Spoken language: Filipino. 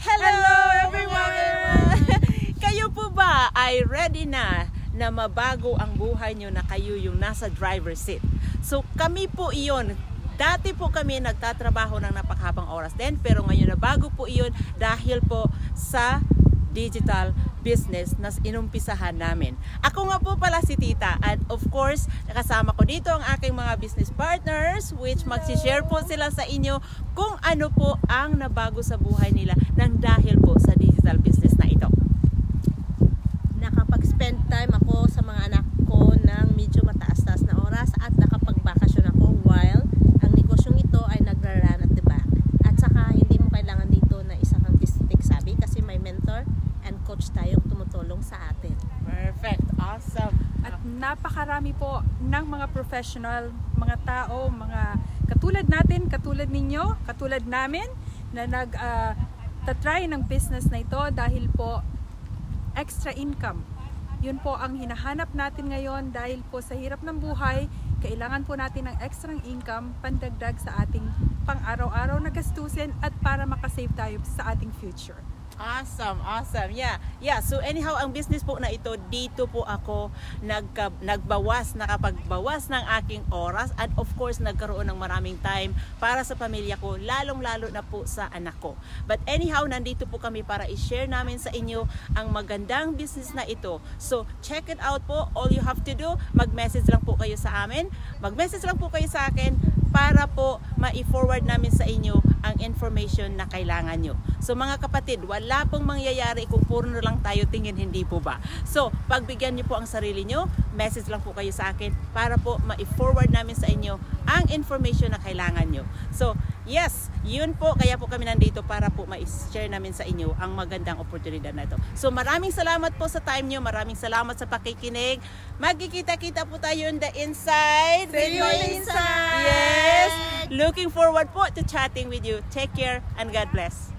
Hello everyone! Kayo po ba ay ready na mabago ang buhay nyo na kayo yung nasa driver's seat? So kami po iyon. Dati po kami nagtatrabaho ng napakahabang oras din, pero ngayon na bago po iyon dahil po sa digital business na inumpisahan namin. Ako nga po pala si Tita, and of course nakasama ko dito ang aking mga business partners which magsishare po sila sa inyo kung ano po ang nabago sa buhay nila nang dahil po sa digital business na ito. Nakapag-spend time ako sa mga anak ko ng medyo mataas-taas na oras at nakapag-bakasyon ako while ang negosyong ito ay nagra-run at the back. At saka hindi mo kailangan dito na isa kang tech savvy kasi may mentor and coach tayong tumutulong sa atin. Perfect. Awesome. At napakarami po ng mga professional, mga tao, mga katulad natin, katulad ninyo, katulad namin na nag-try ng business na ito dahil po extra income. Yun po ang hinahanap natin ngayon dahil po sa hirap ng buhay, kailangan po natin ng extra income pandagdag sa ating pang-araw-araw na gastusin at para makasave tayo sa ating future. Awesome, awesome. Yeah. So anyhow, ang business po na ito, dito po ako nakapagbawas ng aking oras and of course nagkaroon ng maraming time para sa pamilya ko, lalong-lalo na po sa anak ko. But anyhow, nandito po kami para i-share namin sa inyo ang magandang business na ito. So check it out po. All you have to do, mag-message lang po kayo sa amin. Mag-message lang po kayo sa akin para po ma-forward namin sa inyo ang information na kailangan nyo. So mga kapatid, wala pong mangyayari kung puro na lang tayo tingin, hindi po ba? So pagbigyan nyo po ang sarili nyo, message lang po kayo sa akin para po ma-forward namin sa inyo ang information na kailangan nyo. So yes, yun po, kaya po kami nandito para po ma-share namin sa inyo ang magandang oportunidad na ito. So maraming salamat po sa time nyo, maraming salamat sa pakikinig. Magkikita-kita po tayo in the inside. See you inside! Yes! Looking forward po to chatting with you. Take care and God bless.